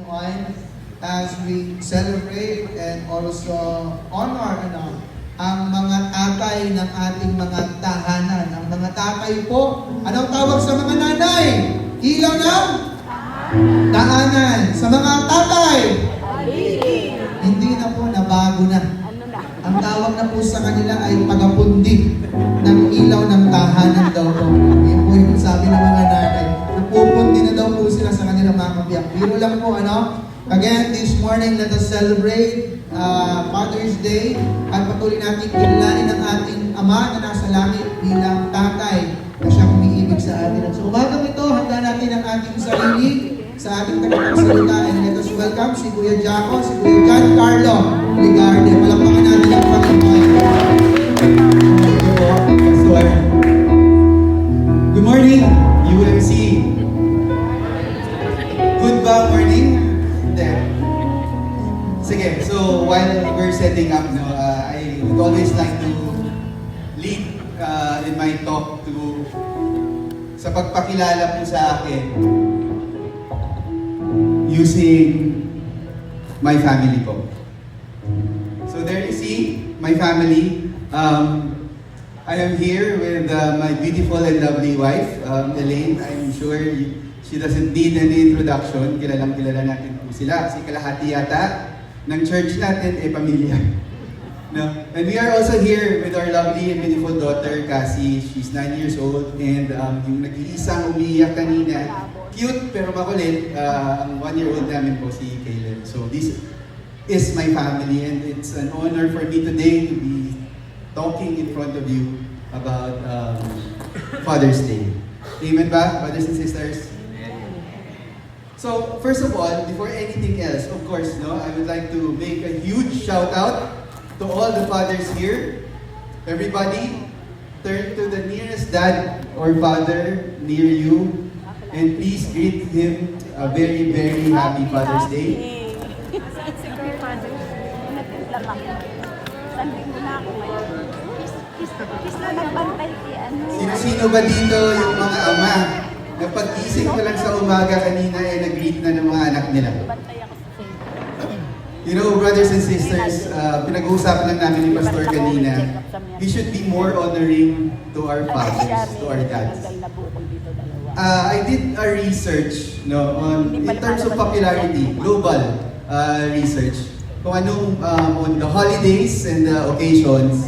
on as we celebrate and also honor ang mga tatay ng ating mga tahanan. Ang mga tatay po, anong tawag sa mga nanay? Ilaw ng tahanan. Sa mga tatay, hindi na po, nabago na. Ang tawag na po sa kanila ay pagapundi ng ilaw ng tahanan daw po. Yan po yung sabi ng mga nanay. Napupundi na daw po sila sa kanilang mga kabiyak. Biro lang po, Again, this morning, let us celebrate Father's Day at patuloy natin kilalanin ang ating Ama na nasa langit bilang tatay na siyang umiibig sa atin. At sa umagang ito, handa natin ang ating sarili sa ating tagapagsalita. And let us welcome si Kuya Jaco, si Kuya John Carlo Ligarde. Palakpakan natin ang Panginoon. Good morning, UMC. Good ba morning? Sige, so while we're setting up, I would always like to lead in my talk to sa pagpakilala po sa akin using my family po. So there you see my family. I am here with my beautiful and lovely wife, Elaine. I'm sure she doesn't need any introduction. Kilala natin po sila kasi kalahati yata ng church natin pamilya. No? And we are also here with our lovely and beautiful daughter, Cassie. She's 9 years old and yung nag-iisang umiiyak kanina, cute pero makulit, ang 1-year-old namin po si Caleb. So this is my family and it's an honor for me today to be talking in front of you about Father's Day. Amen ba, brothers and sisters? So, first of all, before anything else, of course, I would like to make a huge shout out to all the fathers here. Everybody, turn to the nearest dad or father near you and please greet him a very, very happy Father's Day. Sino-sino ba dito yung mga ama na pag-isip ko lang sa umaga kanina nag-greet na ng mga anak nila? You know, brothers and sisters, pinag-uusapan lang namin ni Pastor kanina, we should be more honoring to our fathers, to our dads. I did a research in terms of popularity, global research, kung anong on the holidays and the occasions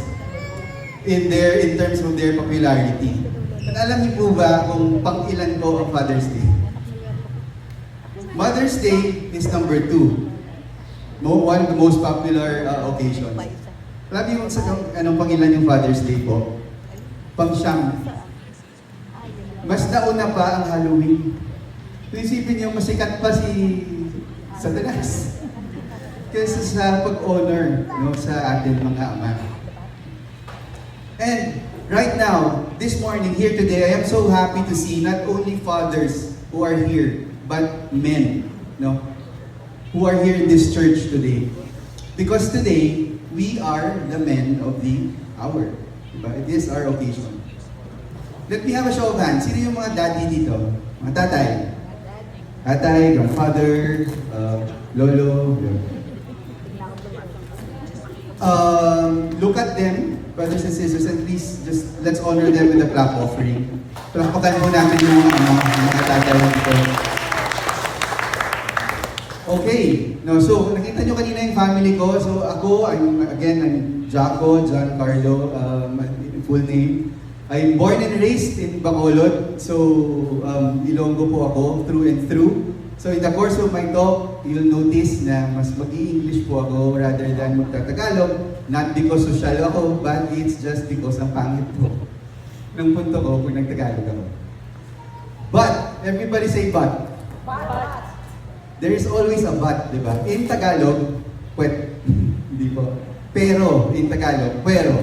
in terms of their popularity. At alam niyo po ba kung pang-ilan ko ang Father's Day? Mother's Day is number 2. One of the most popular occasions. Alam niyo anong pang-ilan yung Father's Day po? Pang-siyam. Mas nauna pa ang Halloween. Kung isipin niyo, masikat pa si Satanas kaysa sa pag-honor sa atin mga ama. And right now, this morning, here today, I am so happy to see not only fathers who are here, but men, who are here in this church today. Because today, we are the men of the hour. Diba? It is our occasion. Let me have a show of hands. Sino yung mga daddy dito? Mga tatay? Tatay, grandfather, lolo. Look at them, brothers and sisters, and please just let's honor them with a clap offering. Palakpakan mo natin yung mga tatay dito. Okay, so nakita nyo kanina yung family ko. So ako, I'm Jaco, John Carlo, my full name. I'm born and raised in Bacolod, so Ilonggo po ako through and through. So in the course of my talk, you'll notice na mas mag-i-English po ako rather than magtatagalog. Not because social ako, but it's just because ang pangit po ng punto ko kung nagtagalog ako. But, everybody say but. But. There is always a but, di ba? In Tagalog, pwet. Hindi po. Pero, in Tagalog, pero.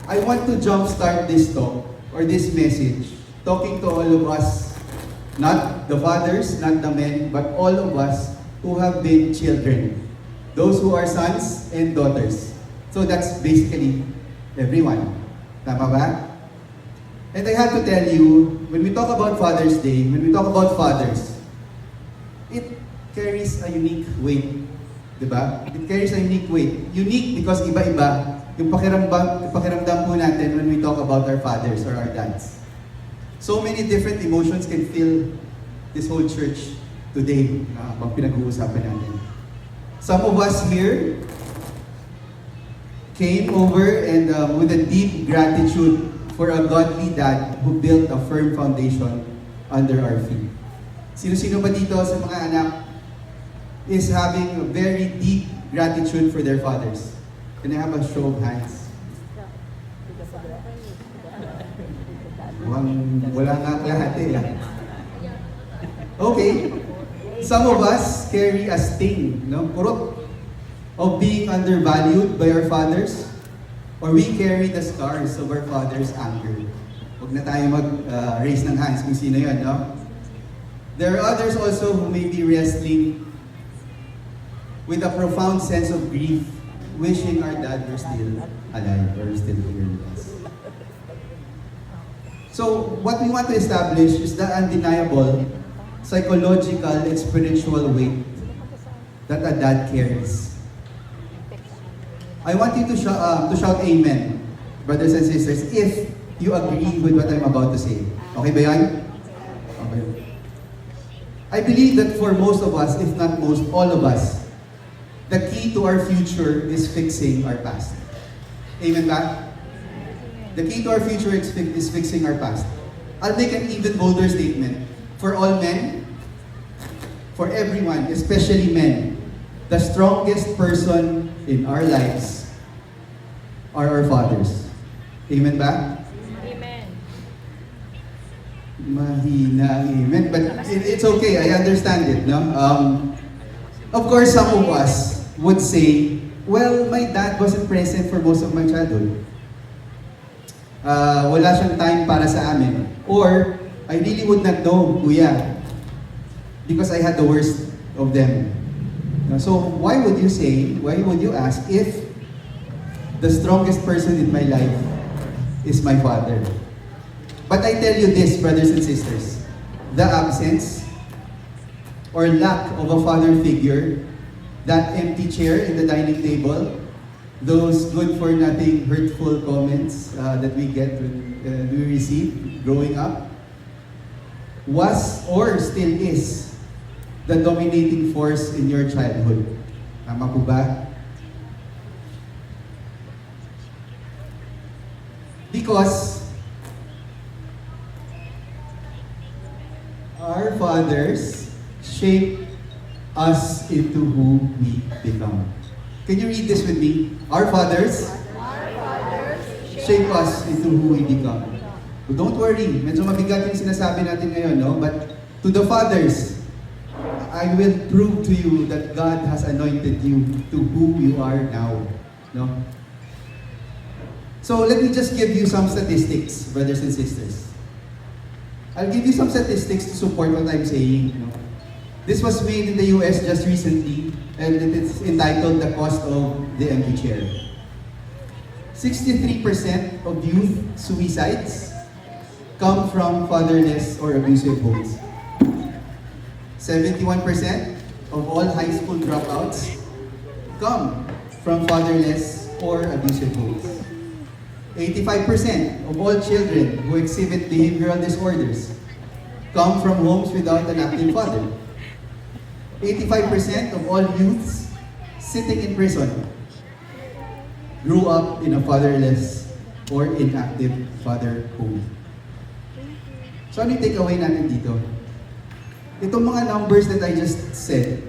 I want to jumpstart this talk, or this message, talking to all of us, not the fathers, not the men, but all of us who have been children. Those who are sons and daughters. So that's basically everyone. Tama ba? And I have to tell you, when we talk about Father's Day, when we talk about fathers, it carries a unique weight. Diba? It carries a unique weight. Unique because iba-iba yung pakiramdam po natin when we talk about our fathers or our dads. So many different emotions can fill this whole church today pag pinag-uusapan natin. Some of us here came over and with a deep gratitude for a godly dad who built a firm foundation under our feet. Sino-sino ba dito sa mga anak is having a very deep gratitude for their fathers? Can I have a show of hands? Wala nga lahat eh. Okay. Some of us carry a sting, no? Purot of being undervalued by our fathers, or we carry the scars of our father's anger. Huwag na tayo mag-raise ng hands kung sino yun, no? There are others also who may be wrestling with a profound sense of grief, wishing our dad were still alive or still here with us. So, what we want to establish is the undeniable psychological and spiritual weight that a dad carries. I want you to shout amen, brothers and sisters, if you agree with what I'm about to say. Okay ba yan? Okay. I believe that for most of us, if not most, all of us, the key to our future is fixing our past. Amen ba? The key to our future is fixing our past. I'll make an even bolder statement. For all men, for everyone, especially men, the strongest person in our lives are our fathers. Amen ba? Amen. Mahina, amen. But it's okay, I understand it, no? Of course, some of us would say, well, my dad wasn't present for most of my childhood. Wala siyang time para sa amin. Or, I really would not know, kuya, because I had the worst of them. So, why would you ask if the strongest person in my life is my father? But I tell you this, brothers and sisters, the absence or lack of a father figure, that empty chair in the dining table, those good-for-nothing hurtful comments that we get when we receive growing up, was or still is the dominating force in your childhood. Tama po ba? Because our fathers shape us into who we become. Can you read this with me? Our fathers shape us into who we become. But don't worry, medyo mabigat yung sinasabi natin ngayon, no? But to the fathers, I will prove to you that God has anointed you to who you are now, no? So let me just give you some statistics, brothers and sisters. I'll give you some statistics to support what I'm saying, you know? This was made in the US just recently, and it is entitled The Cost of the Empty Chair. 63% of youth suicides come from fatherless or abusive homes. 71% of all high school dropouts come from fatherless or abusive homes. 85% of all children who exhibit behavioral disorders come from homes without an active father. 85% of all youths sitting in prison grew up in a fatherless or inactive father home. So ano yung takeaway natin dito? Itong mga numbers that I just said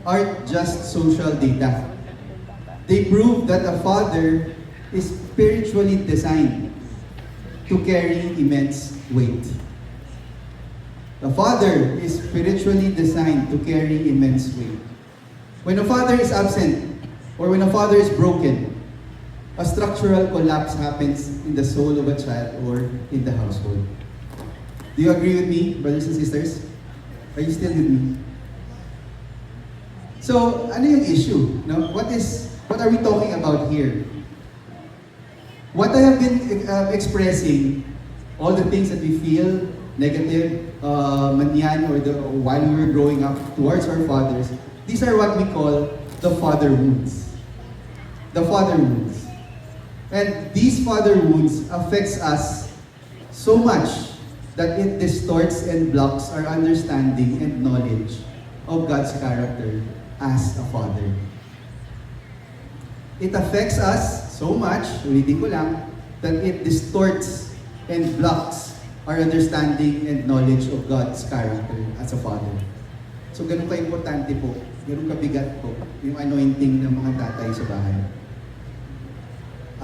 aren't just social data. They prove that a father is spiritually designed to carry immense weight. The father is spiritually designed to carry immense weight. When a father is absent, or when a father is broken, a structural collapse happens in the soul of a child or in the household. Do you agree with me, brothers and sisters? Are you still with me? So, ano yung issue? No? What are we talking about here? What I have been expressing, all the things that we feel, negative man yan, or while we were growing up towards our fathers, these are what we call the father wounds. The father wounds. And these father wounds affects us so much that it distorts and blocks our understanding and knowledge of God's character as a father. It affects us so much, ulitin ko lang, that it distorts and blocks our understanding and knowledge of God's character as a father. So ganun ka-importante po, ganun kabigat po, yung anointing ng mga tatay sa bahay.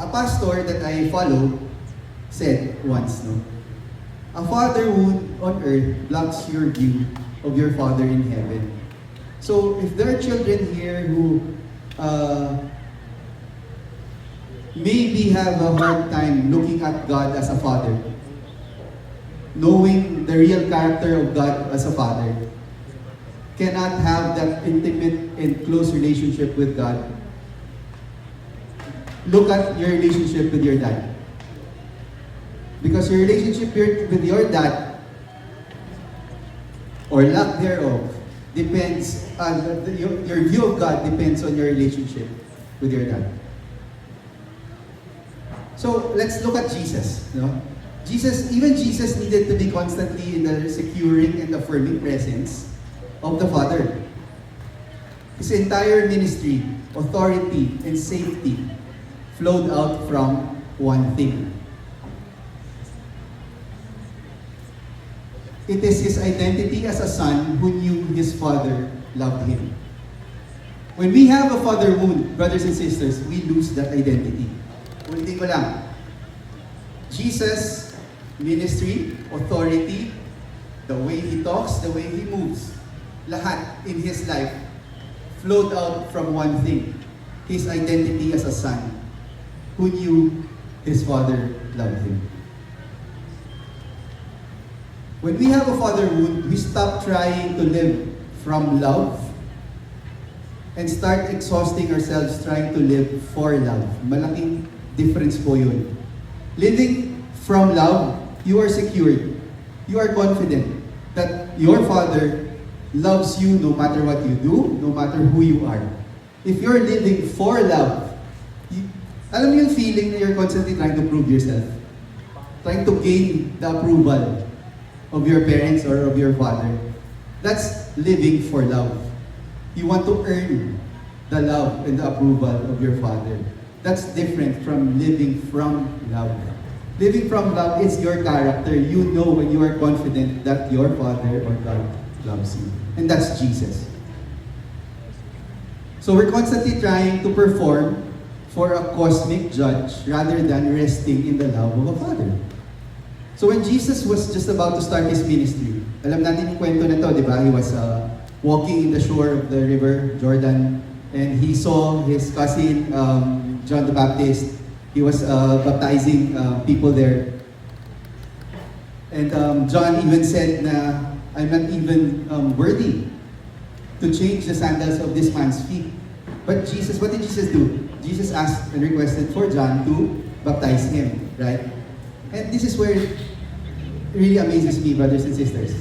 A pastor that I follow said once, no, a father wound on earth blocks your view of your Father in heaven. So if there are children here who maybe have a hard time looking at God as a father, knowing the real character of God as a father, cannot have that intimate and close relationship with God, look at your relationship with your dad. Because your relationship with your dad, or lack thereof, depends on your view of God depends on your relationship with your dad. So let's look at Jesus. No? Even Jesus needed to be constantly in the securing and affirming presence of the Father. His entire ministry, authority, and safety flowed out from one thing. It is his identity as a son who knew his father loved him. When we have a father wound, brothers and sisters, we lose that identity. Ulitin ko lang. Jesus' ministry, authority, the way he talks, the way he moves, lahat in his life flowed out from one thing. His identity as a son who knew his father loved him. When we have a father wound, we stop trying to live from love and start exhausting ourselves trying to live for love. Malaking difference po yun. Living from love, you are secured. You are confident that your Father loves you no matter what you do, no matter who you are. If you're living for love, alam mo yung feeling na you're constantly trying to prove yourself? Trying to gain the approval of your parents or of your father. That's living for love. You want to earn the love and the approval of your father. That's different from living from love. Living from love is your character. You know when you are confident that your Father or God loves you. And that's Jesus. So we're constantly trying to perform for a cosmic judge rather than resting in the love of a Father. So when Jesus was just about to start his ministry, alam natin yung kwento na to, di ba? He was walking in the shore of the river Jordan, and he saw his cousin John the Baptist. He was baptizing people there. And John even said na, I'm not even worthy to change the sandals of this man's feet. But Jesus, what did Jesus do? Jesus asked and requested for John to baptize him, right? And this is where it really amazes me, brothers and sisters.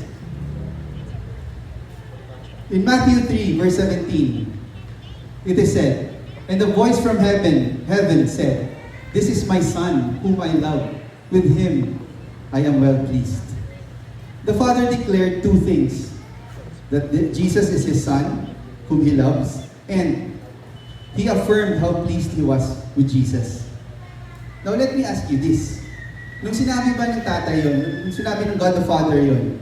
In Matthew 3, verse 17, it is said, and the voice from heaven said, this is my son whom I love. With him I am well pleased. The Father declared two things. That Jesus is his son whom he loves, and he affirmed how pleased he was with Jesus. Now let me ask you this. Nung sinabi ba ng tatay yun, nung sinabi ng God the Father yun,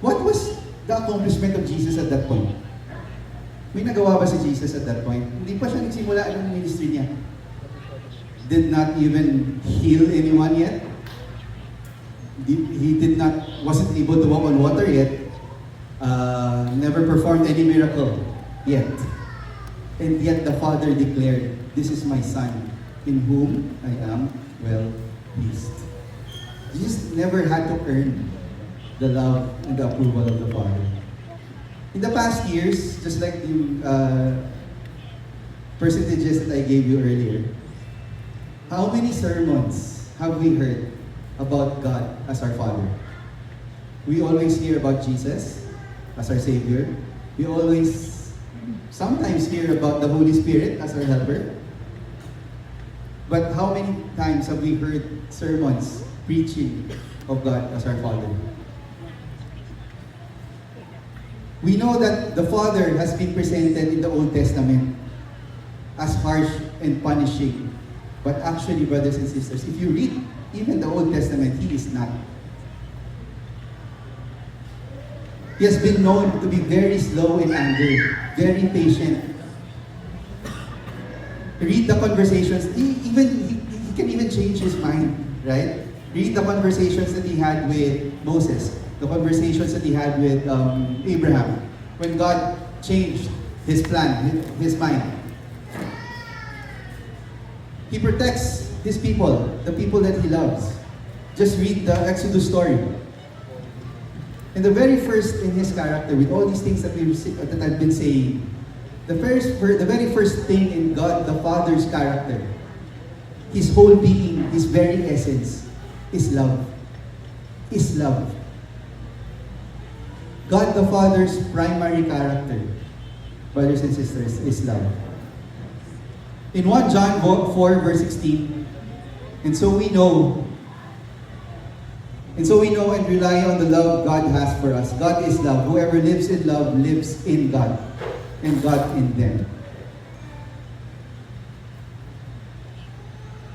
what was the accomplishment of Jesus at that point? May nagawa ba si Jesus at that point? Hindi pa siya nagsimula ng ministry niya. Did not even heal anyone yet. He wasn't able to walk on water yet. Never performed any miracle yet. And yet the Father declared, this is my son, in whom I am well pleased. Jesus never had to earn the love and the approval of the Father. In the past years, just like the percentages that I gave you earlier, how many sermons have we heard about God as our Father? We always hear about Jesus as our Savior. We always sometimes hear about the Holy Spirit as our helper. But how many times have we heard sermons preaching of God as our Father? We know that the Father has been presented in the Old Testament as harsh and punishing. But actually, brothers and sisters, if you read even the Old Testament, He is not. He has been known to be very slow in anger, very patient. Read the conversations. He can even change his mind, right? Read the conversations that he had with Moses, the conversations that he had with Abraham, when God changed his plan, his mind. He protects his people, the people that he loves. Just read the Exodus story. And the very first in his character, with all these things that I've been saying, the very first thing in God the Father's character, His whole being, His very essence, is love. Is love. God the Father's primary character, brothers and sisters, is love. In 1 John 4 verse 16, and so we know and rely on the love God has for us. God is love. Whoever lives in love lives in God, and God in them.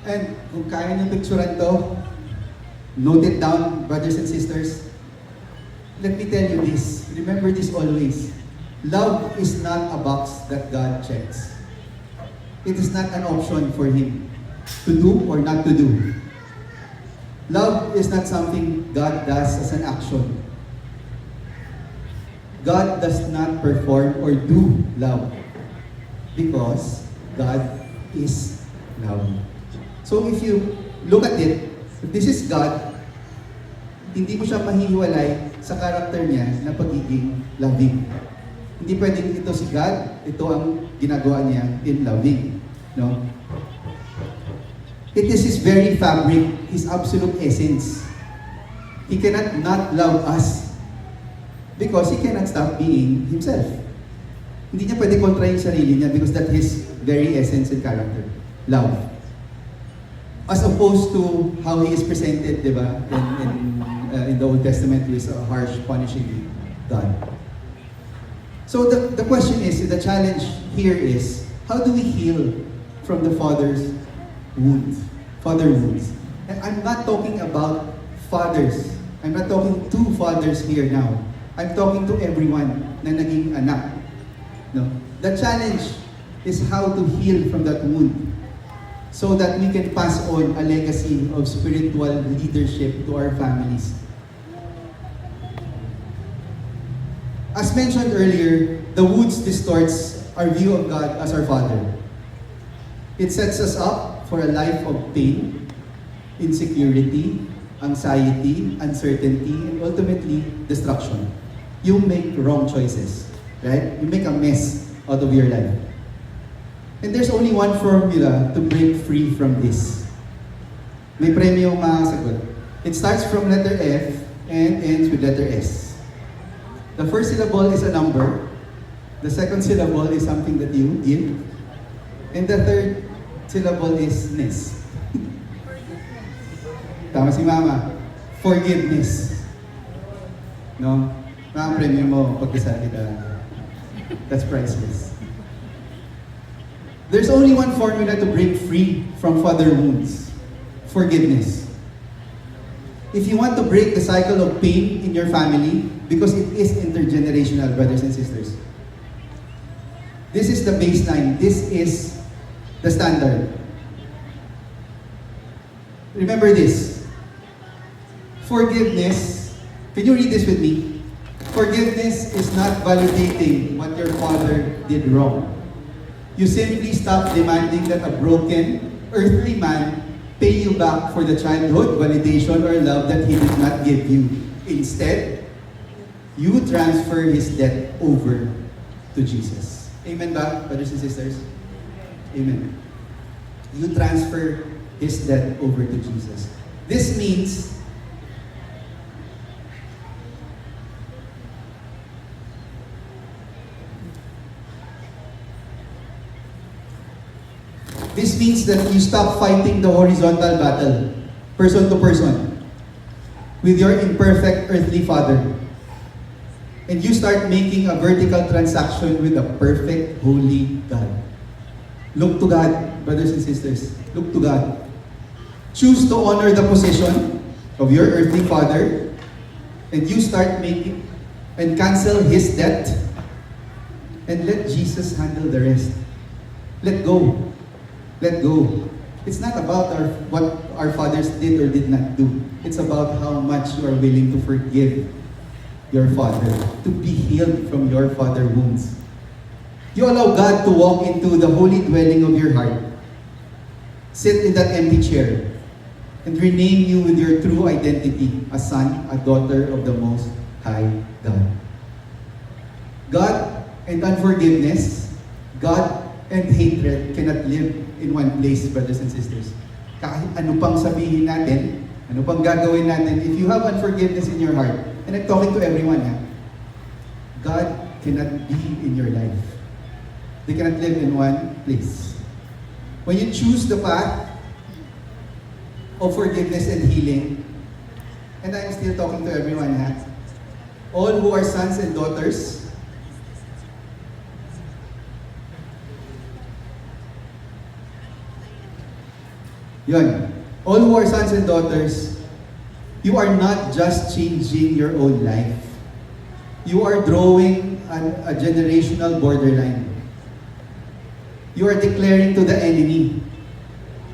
And kung kaya niyo picturean to, note it down, brothers and sisters. Let me tell you this. Remember this always. Love is not a box that God checks. It is not an option for Him to do or not to do. Love is not something God does as an action. God does not perform or do love because God is love. So if you look at it, if this is God, hindi mo siya mahihiwalay sa character niya na pagiging loving. Hindi pwedeng ito si God, ito ang ginagawa niya in loving. No? It is His very fabric, His absolute essence. He cannot not love us because He cannot stop being Himself. Hindi niya pwede kontra yung sarili niya because that's His very essence and character. Love. As opposed to how He is presented, di ba, in the Old Testament, He is a harsh, punishing God. So the question is, the challenge here is, how do we heal from the Father's wounds? Father wounds. And I'm not talking about fathers. I'm not talking to fathers here now. I'm talking to everyone na naging anak. No? The challenge is how to heal from that wound so that we can pass on a legacy of spiritual leadership to our families. As mentioned earlier, the wounds distorts our view of God as our Father. It sets us up for a life of pain, insecurity, anxiety, uncertainty, and ultimately, destruction. You make wrong choices, right? You make a mess out of your life. And there's only one formula to break free from this. May premyo makasagot. It starts from letter F and ends with letter S. The first syllable is a number. The second syllable is something that you give. And the third syllable is ness. Tama si Mama. Forgiveness. No? Makapremyo mo pagkasal kita. That's priceless. There's only one formula to break free from father wounds. Forgiveness. If you want to break the cycle of pain in your family, because it is intergenerational, brothers and sisters, this is the baseline. This is the standard. Remember this. Forgiveness, can you read this with me? Forgiveness is not validating what your father did wrong. You simply stop demanding that a broken, earthly man pay you back for the childhood validation or love that he did not give you. Instead, you transfer his debt over to Jesus. Amen ba, brothers and sisters? Amen. You transfer his debt over to Jesus. This means This means that you stop fighting the horizontal battle, person to person, with your imperfect earthly father. And you start making a vertical transaction with a perfect, holy God. Look to God, brothers and sisters. Look to God. Choose to honor the position of your earthly father, and you start making and cancel his debt, and let Jesus handle the rest. Let go. Let go. It's not about what our fathers did or did not do. It's about how much you are willing to forgive your father, to be healed from your father wounds. You allow God to walk into the holy dwelling of your heart. Sit in that empty chair and rename you with your true identity, a son, a daughter of the Most High God. God and unforgiveness, God and hatred cannot live in one place, brothers and sisters. Kahit ano pang sabihin natin, ano pang gagawin natin, if you have unforgiveness in your heart, and I'm talking to everyone, God cannot be in your life. They cannot live in one place. When you choose the path of forgiveness and healing, and I'm still talking to everyone, all who are sons and daughters, yun. All who are sons and daughters, you are not just changing your own life. You are drawing a generational borderline. You are declaring to the enemy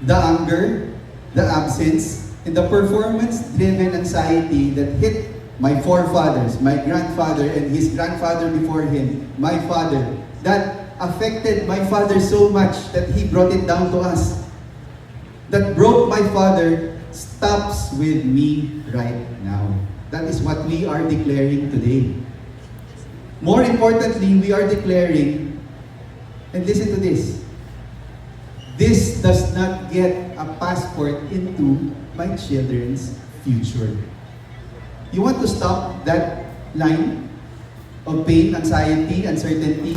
the anger, the absence, and the performance-driven anxiety that hit my forefathers, my grandfather and his grandfather before him, my father, that affected my father so much that he brought it down to us. That broke my father stops with me right now. That is what we are declaring today. More importantly, we are declaring, and listen to this, this does not get a passport into my children's future. You want to stop that line of pain, anxiety, uncertainty,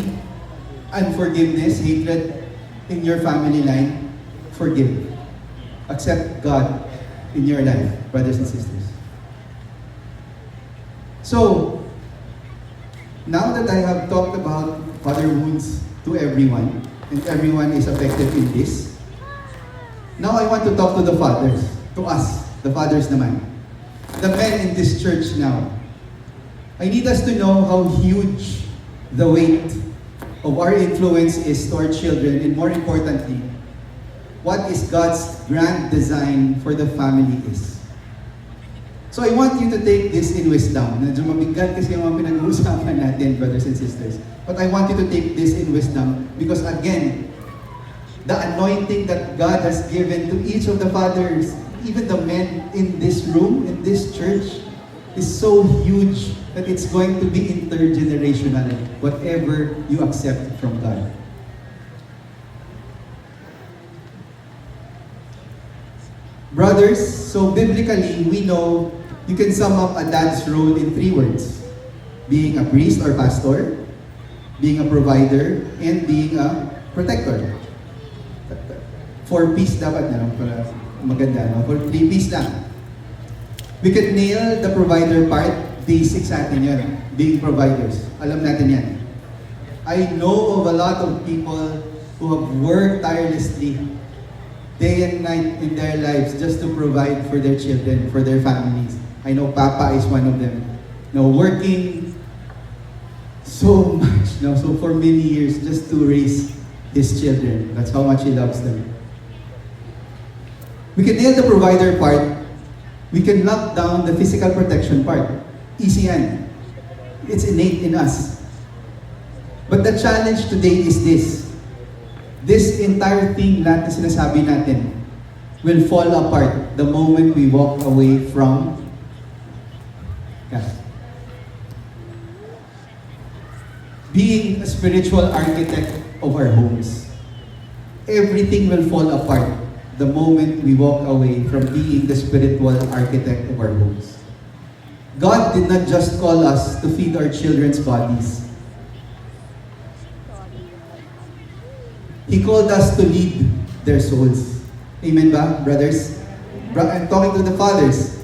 unforgiveness, hatred in your family line? Forgive. Accept God in your life, brothers and sisters. So, now that I have talked about father wounds to everyone, and everyone is affected in this, now I want to talk to the fathers, to us, the fathers naman. The men in this church now. I need us to know how huge the weight of our influence is to our children, and more importantly, what is God's grand design for the family is. So I want you to take this in wisdom. Medyo mabigat kasi yung mga pinag-uusapan natin, brothers and sisters. But I want you to take this in wisdom because again, the anointing that God has given to each of the fathers, even the men in this room, in this church, is so huge that it's going to be intergenerational, whatever you accept from God. Brothers, so biblically, we know you can sum up a dad's role in 3 words. Being a priest or pastor, being a provider, and being a protector. 4 P's dapat na, para maganda, no? For 3 P's lang. We can nail the provider part, basic sa atin yun, being providers. Alam natin yan. I know of a lot of people who have worked tirelessly day and night in their lives just to provide for their children, for their families. I know Papa is one of them. Working so much, so for many years just to raise his children. That's how much he loves them. We can nail the provider part. We can knock down the physical protection part. Easy yan. It's innate in us. But the challenge today is this. This entire thing lahat na sinasabi natin will fall apart the moment we walk away from God. Being a spiritual architect of our homes. Everything will fall apart the moment we walk away from being the spiritual architect of our homes. God did not just call us to feed our children's bodies. He called us to lead their souls. Amen ba, brothers? I'm talking to the fathers.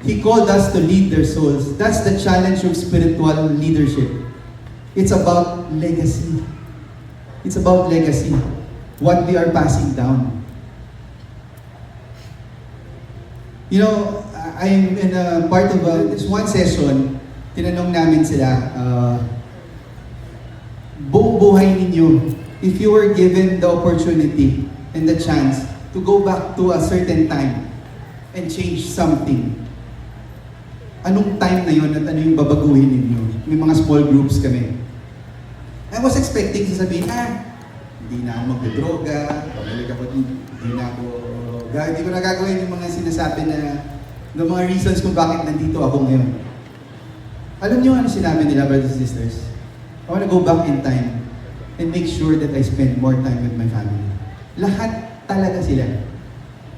He called us to lead their souls. That's the challenge of spiritual leadership. It's about legacy. It's about legacy. What we are passing down. You know, I'm in a part of this one session, tinanong namin sila, buong buhay ninyo, if you were given the opportunity and the chance to go back to a certain time and change something, anong time na yun at ano yung babaguhin ninyo? May mga small groups kami. I was expecting sasabihin, hindi na ako magdodroga, pabalik ako, hindi ko na gagawin yung mga sinasabi na ng mga reasons kung bakit nandito ako ngayon. Alam niyo ano sinabi nila, brothers and sisters? I want to go back in time and make sure that I spend more time with my family. Lahat talaga sila.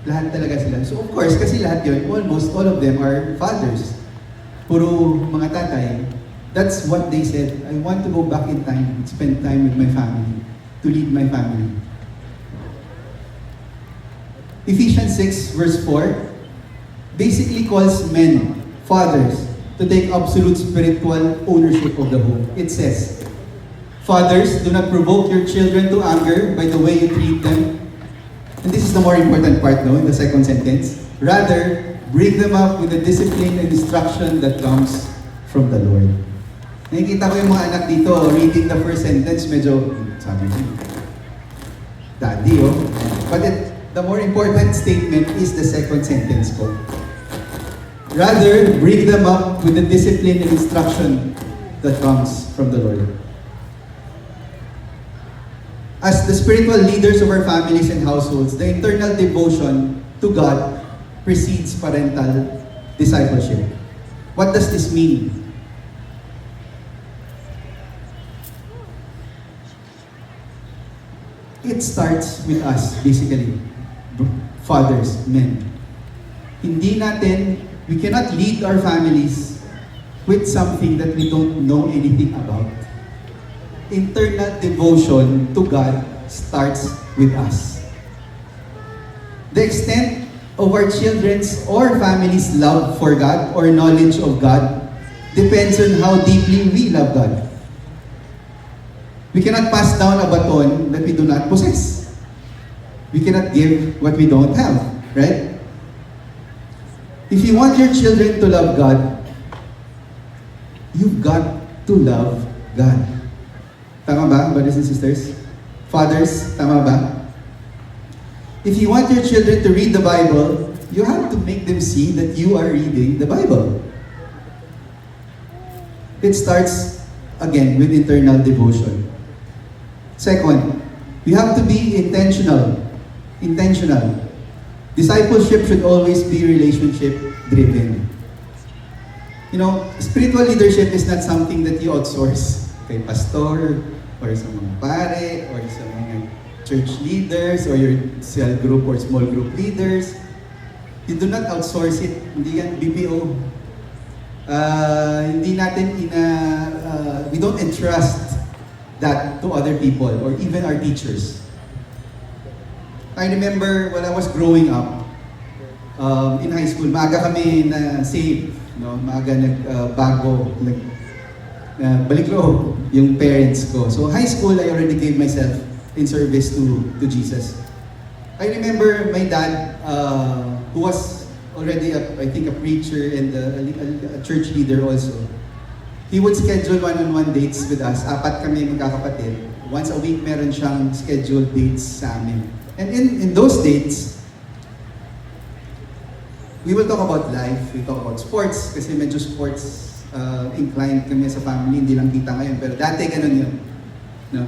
Lahat talaga sila. So of course, kasi lahat yun, almost all of them are fathers. Puro mga tatay. That's what they said. I want to go back in time and spend time with my family, to lead my family. Ephesians 6 verse 4 basically calls men, fathers, to take absolute spiritual ownership of the home. It says, "Fathers, do not provoke your children to anger by the way you treat them." And this is the more important part, no, in the second sentence. "Rather, bring them up with the discipline and instruction that comes from the Lord." Nakikita ko yung mga anak dito, reading the first sentence, medyo, sabi niya, Daddy, oh. But the more important statement is the second sentence ko. "Rather, bring them up with the discipline and instruction that comes from the Lord." As the spiritual leaders of our families and households, the internal devotion to God precedes parental discipleship. What does this mean? It starts with us, basically. Fathers, men. We cannot lead our families with something that we don't know anything about. Internal devotion to God starts with us. The extent of our children's or families' love for God or knowledge of God depends on how deeply we love God. We cannot pass down a baton that we do not possess. We cannot give what we don't have, right? If you want your children to love God, you've got to love God. Tama ba, brothers and sisters? Fathers, tama ba? If you want your children to read the Bible, you have to make them see that you are reading the Bible. It starts, again, with internal devotion. Second, we have to be intentional. Intentional. Discipleship should always be relationship-driven. You know, spiritual leadership is not something that you outsource kay pastor, or sa mga pare, or sa mga church leaders, or your cell group or small group leaders. You do not outsource it. Hindi yan BPO. We don't entrust that to other people or even our teachers. I remember when I was growing up, in high school, maaga kami na save, no? Maaga nagbago, balik loob yung parents ko. So high school, I already gave myself in service to Jesus. I remember my dad, who was already I think a preacher and a church leader also. He would schedule one-on-one dates with us. 4 kami magkakapatid. Once a week, meron siyang scheduled dates sa amin. And in those dates, we will talk about life, we talk about sports, kasi medyo sports inclined kami sa family, hindi lang kita ngayon. Pero dati ganun yun. No?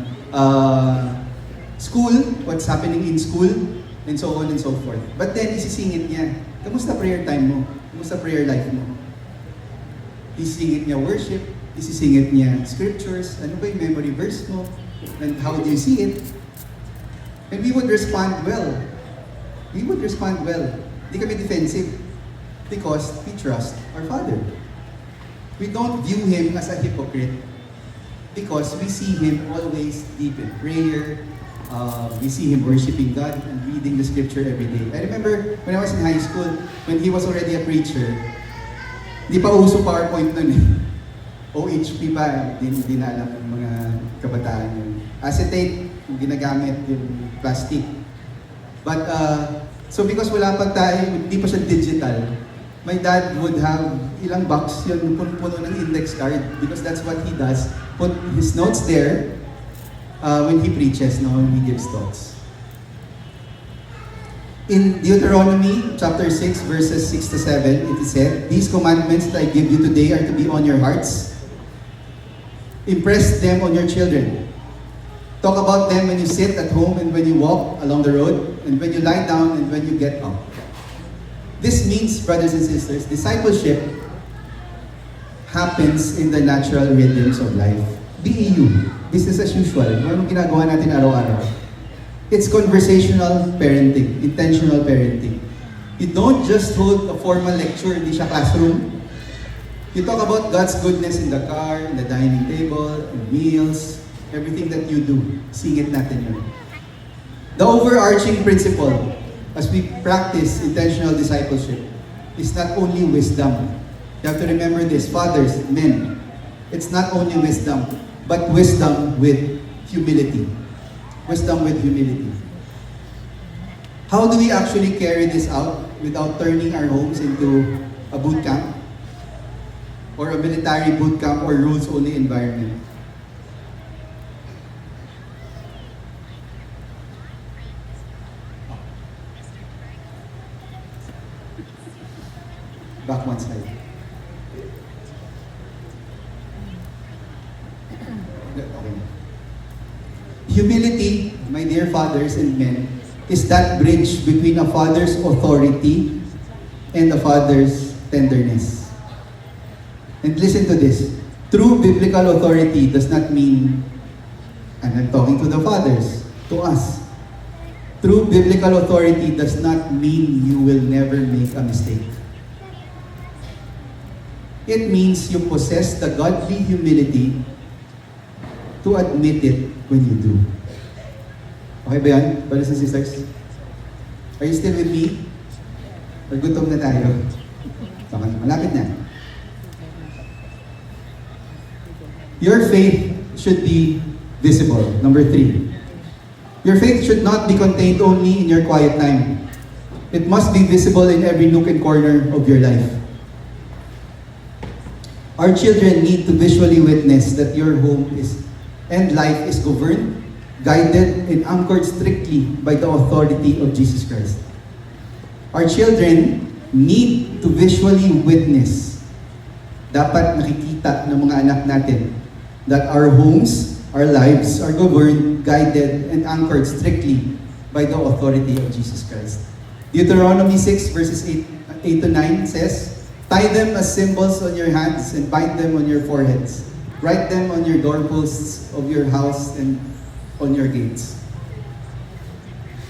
School, what's happening in school, and so on and so forth. But then, isisingit niya, kamusta prayer time mo? Kamusta prayer life mo? Isisingit niya worship, isisingit niya scriptures, ano ba yung memory verse mo, and how do you see it? And we would respond well. We would respond well. Hindi kami defensive because we trust our Father. We don't view Him as a hypocrite because we see Him always deep in prayer, we see him worshiping God and reading the scripture every day. I remember when I was in high school, when he was already a preacher, di pa uso PowerPoint nun eh. OHP pa, di na alam ng mga kabataan yun. Acetate, yung ginagamit, yung plastic. But, so because wala pa tayo, hindi pa siya digital, my dad would have ilang box yun, puno ng index card because that's what he does. Put his notes there when he preaches, no, when he gives thoughts. In Deuteronomy chapter 6 verses 6 to 7, it is said, "These commandments that I give you today are to be on your hearts. Impress them on your children. Talk about them when you sit at home and when you walk along the road and when you lie down and when you get up." This means, brothers and sisters, discipleship happens in the natural rhythms of life. BEU, business as usual. Anong ginagawa natin araw-araw? It's conversational parenting, intentional parenting. You don't just hold a formal lecture, hindi siya classroom. You talk about God's goodness in the car, in the dining table, in meals, everything that you do. Singit natin yun. The overarching principle as we practice intentional discipleship is not only wisdom. You have to remember this, fathers, men. It's not only wisdom, but wisdom with humility. Wisdom with humility. How do we actually carry this out without turning our homes into a boot camp? Or a military boot camp or rules-only environment? Back one slide. Okay. Humility, my dear fathers and men, is that bridge between a father's authority and a father's tenderness. And listen to this. True biblical authority does not mean, and I'm talking to the fathers, to us. True biblical authority does not mean you will never make a mistake. It means you possess the godly humility to admit it when you do. Okay ba yan, brothers and sisters? Are you still with me? Or gutom na tayo? Okay, malapit na. Your faith should be visible. Number 3. Your faith should not be contained only in your quiet time. It must be visible in every nook and corner of your life. Our children need to visually witness that your home and life is governed, guided, and anchored strictly by the authority of Jesus Christ. Our children need to visually witness, dapat nakikita ng mga anak natin, that our homes, our lives are governed, guided, and anchored strictly by the authority of Jesus Christ. Deuteronomy 6 verses 8 to 9 says, "Tie them as symbols on your hands and bind them on your foreheads. Write them on your doorposts of your house and on your gates."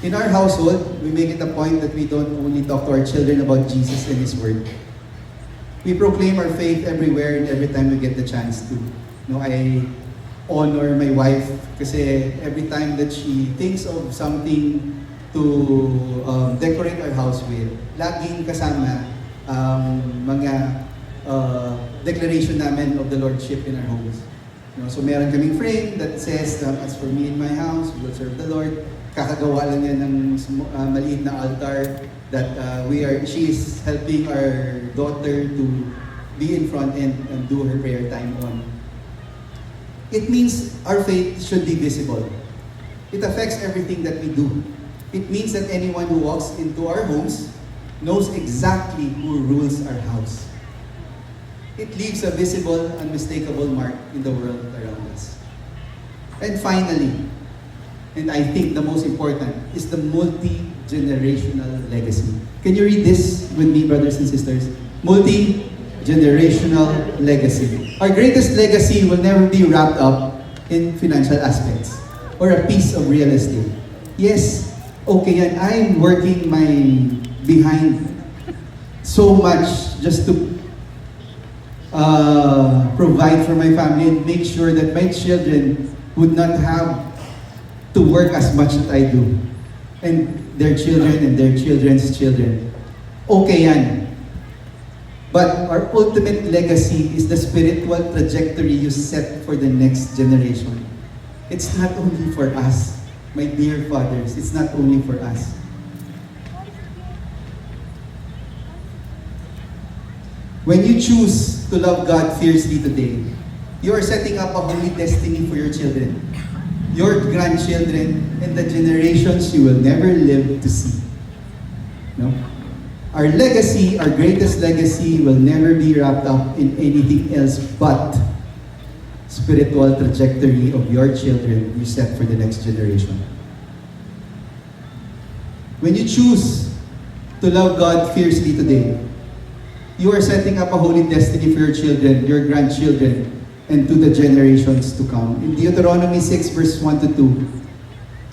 In our household, we make it a point that we don't only talk to our children about Jesus and His Word. We proclaim our faith everywhere and every time we get the chance to. I honor my wife kasi every time that she thinks of something to decorate our house with, laging kasama mga declaration namin of the Lordship in our homes. So meron kaming frame that says, "As for me and my house, we will serve the Lord." Kakagawa lang yan ng maliit na altar that she is helping our daughter to be in front and do her prayer time on. It means our faith should be visible. It affects everything that we do. It means that anyone who walks into our homes knows exactly who rules our house. It leaves a visible, unmistakable mark in the world around us. And finally, and I think the most important, is the multi-generational legacy. Can you read this with me, brothers and sisters? Multi-generational legacy. Our greatest legacy will never be wrapped up in financial aspects or a piece of real estate. Yes, okay yan. I'm working my behind so much just to provide for my family and make sure that my children would not have to work as much as I do. And their children and their children's children. Okay yan. But our ultimate legacy is the spiritual trajectory you set for the next generation. It's not only for us, my dear fathers, it's not only for us. When you choose to love God fiercely today, you are setting up a holy destiny for your children, your grandchildren, and the generations you will never live to see. No? Our legacy, our greatest legacy, will never be wrapped up in anything else but spiritual trajectory of your children you set for the next generation. When you choose to love God fiercely today, you are setting up a holy destiny for your children, your grandchildren, and to the generations to come. In Deuteronomy 6 verse 1 to 2,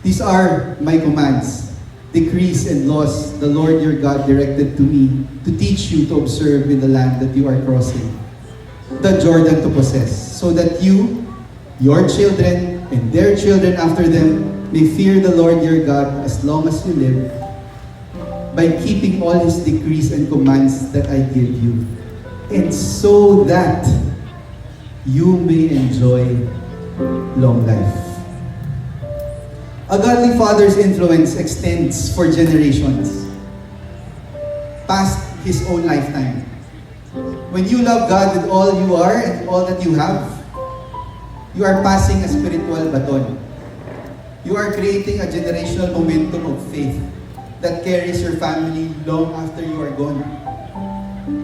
these are my commands, decrees and laws the Lord your God directed to me to teach you to observe in the land that you are crossing, the Jordan to possess, so that you, your children, and their children after them may fear the Lord your God as long as you live, by keeping all His decrees and commands that I give you, and so that you may enjoy long life. A godly father's influence extends for generations, past his own lifetime. When you love God with all you are and all that you have, you are passing a spiritual baton. You are creating a generational momentum of faith that carries your family long after you are gone.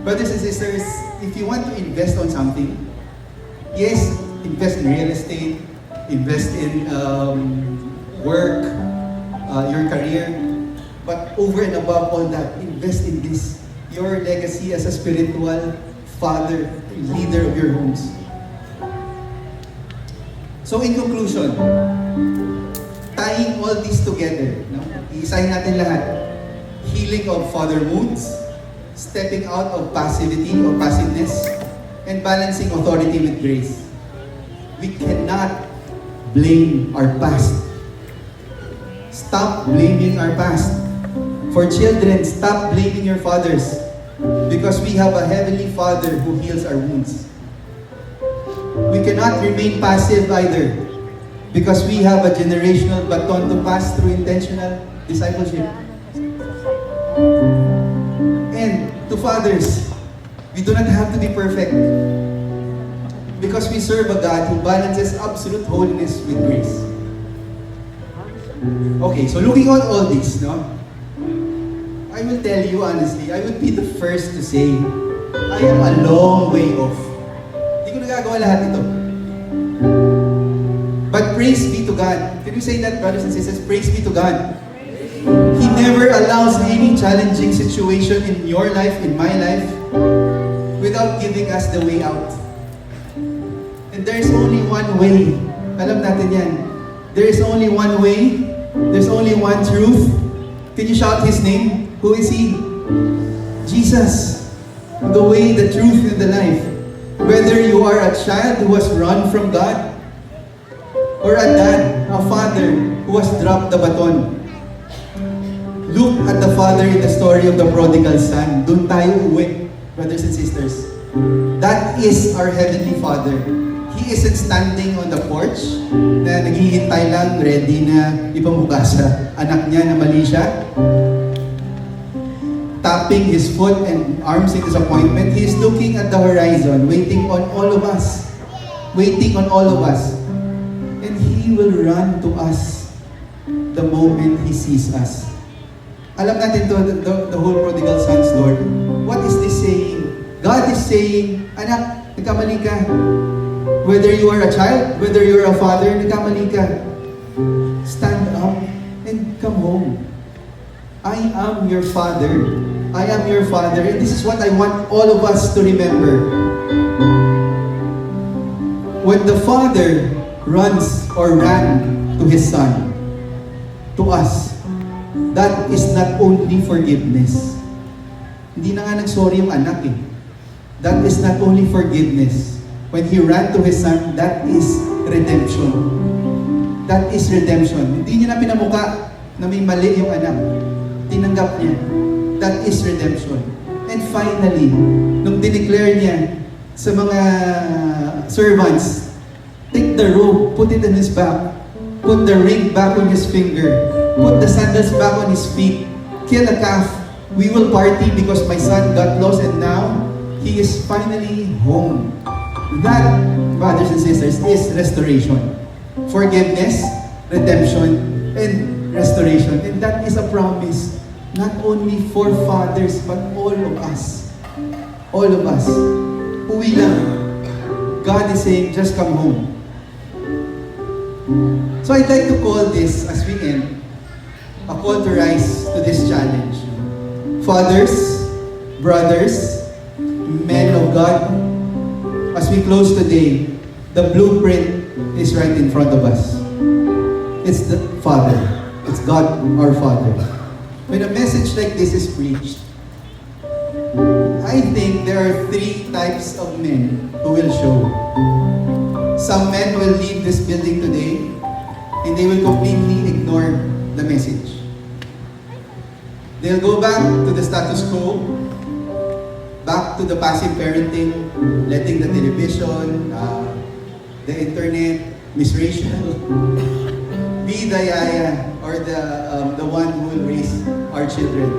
Brothers and sisters, if you want to invest on something, yes, invest in real estate, invest in work, your career, but over and above all that, invest in this, your legacy as a spiritual father, leader of your homes. So in conclusion, tying all this together, no? Iisahin natin lahat. Healing of father wounds, stepping out of passivity or passiveness, and balancing authority with grace. We cannot blame our past. Stop blaming our past. For children, stop blaming your fathers, because we have a heavenly Father who heals our wounds. We cannot remain passive either, because we have a generational baton to pass through intentional discipleship. And to fathers, we do not have to be perfect, because we serve a God who balances absolute holiness with grace. Okay, so looking at all this, no? I will tell you honestly, I would be the first to say, I am a long way off. Hindi ko nagagawa lahat ito. But praise be to God. Can you say that, brothers and sisters? Praise be to God. He never allows any challenging situation in your life, in my life, without giving us the way out. And there's only one way. Alam natin yan. There is only one way. There's only one truth. Can you shout His name? Who is He? Jesus. The way, the truth, and the life. Whether you are a child who has run from God, or a dad, a father who has dropped the baton. Look at the father in the story of the prodigal son. Doon tayo uwi, brothers and sisters. That is our Heavenly Father. He isn't standing on the porch na naghihintay lang, ready na ipamuka sa anak niya na mali siya. Tapping his foot and arms in disappointment. He is looking at the horizon, waiting on all of us. Waiting on all of us. And He will run to us the moment He sees us. Alam natin to, the whole prodigal son story. What is this saying? God is saying, anak, nagkamali ka. Whether you are a child, whether you are a father, nagkamali ka. Stand up and come home. I am your father. I am your father. And this is what I want all of us to remember. When the father runs or ran to his son, to us, that is not only forgiveness. Hindi na nga nag-sorry yung anak eh. That is not only forgiveness. When he ran to his son, that is redemption. That is redemption. Hindi niya na pinamuka na may mali yung anak. Tinanggap niya. That is redemption. And finally, nung dineclare niya sa mga servants, take the robe, put it in his back, put the ring back on his finger, put the sandals back on his feet, kill a calf, we will party because my son got lost and now he is finally home. That, brothers and sisters, is restoration. Forgiveness, redemption, and restoration. And that is a promise not only for fathers but all of us. All of us. Uwi lang. God is saying, just come home. So I'd like to call this, as we end, a call to rise to this challenge. Fathers, brothers, men of God, as we close today, the blueprint is right in front of us. It's the Father. It's God, our Father. When a message like this is preached, I think there are three types of men who will show. Some men will leave this building today and they will completely ignore the message. They'll go back to the status quo, back to the passive parenting, letting the television, the internet, Miss Rachel, be the yaya or the one who will raise our children.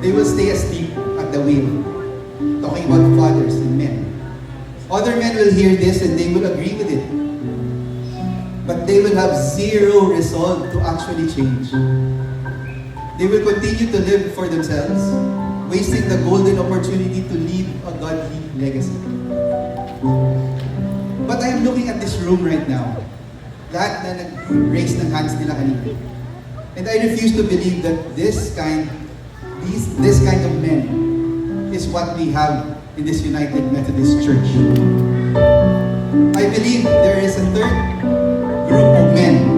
They will stay asleep at the wheel, talking about fathers and men. Other men will hear this and they will agree with it. But they will have zero resolve to actually change. They will continue to live for themselves, wasting the golden opportunity to leave a godly legacy. But I am looking at this room right now. Lahat na nag-raise ng hands nila kanina. And I refuse to believe that this kind of men is what we have in this United Methodist Church. I believe there is a third group of men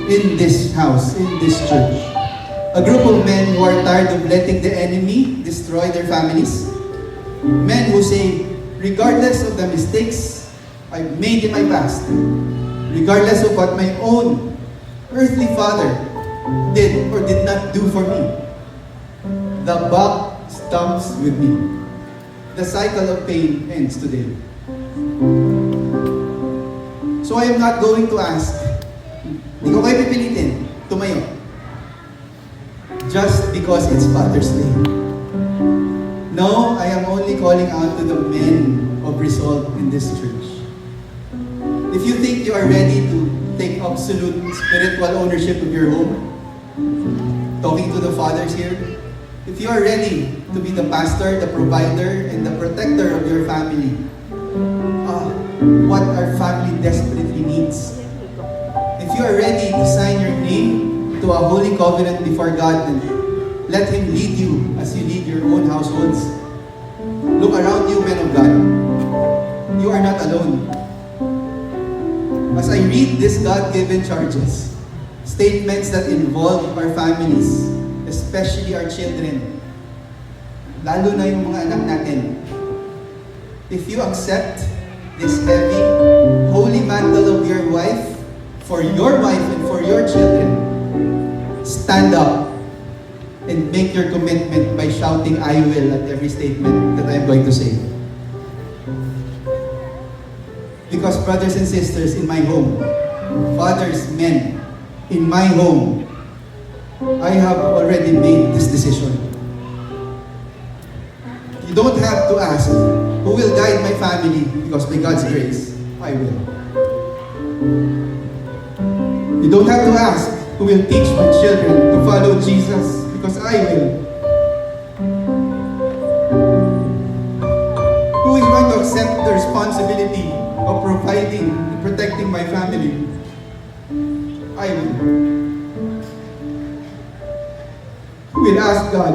in this house, in this church. A group of men who are tired of letting the enemy destroy their families. Men who say, regardless of the mistakes I've made in my past, regardless of what my own earthly father did or did not do for me, the buck stops with me. The cycle of pain ends today. So I am not going to ask, hindi ko kayo pipilitin, tumayo. Just because it's Father's Day. No, I am only calling out to the men of resolve in this church. If you think you are ready to take absolute spiritual ownership of your home, talking to the fathers here, if you are ready to be the pastor, the provider, and the protector of your family, what our family desperately needs. If you are ready to sign your name to a holy covenant before God and let Him lead you as you lead your own households, look around you, men of God. You are not alone. As I read these God-given charges, statements that involve our families, especially our children, lalo na yung mga anak natin, if you accept this heavy, holy mantle of your wife, for your wife and for your children, stand up and make your commitment by shouting, I will, at every statement that I'm going to say. Because brothers and sisters, in my home, fathers, men, in my home, I have already made this decision. You don't have to ask, who will guide my family? Because by God's grace, I will. You don't have to ask, who will teach my children to follow Jesus? Because I will. Who is going to accept the responsibility of providing and protecting my family? I will. Who will ask God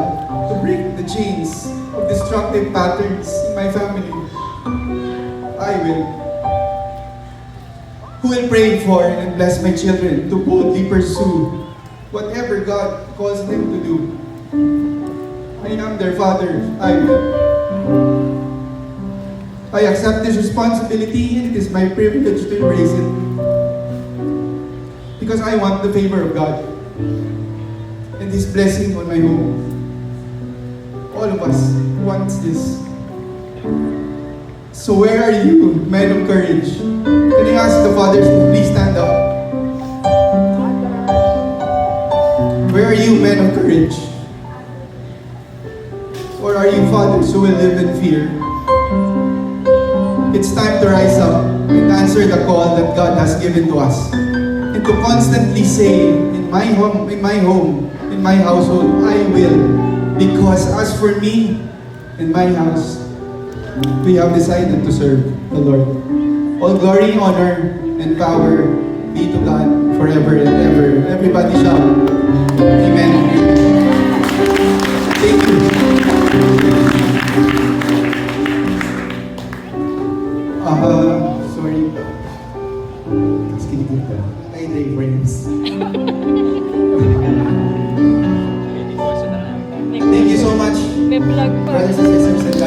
to break the chains of destructive patterns in my family? I will. Who will pray for and bless my children to boldly pursue whatever God calls them to do? I am their father. I will. I accept this responsibility and it is my privilege to embrace it. because I want the favor of God and His blessing on my home. All of us wants this. So where are you, men of courage? Can I ask the fathers to please stand up? Where are you, men of courage? Or are you fathers who will live in fear? It's time to rise up and answer the call that God has given to us. And to constantly say, in my home, in my household, I will. Because as for me and my house, we have decided to serve the Lord. All glory, honor, and power be to God forever and ever. Everybody shout, Amen. Thank you. Sorry. Ay, day friends. Thank you so much, May vlog pa. brothers and sisters.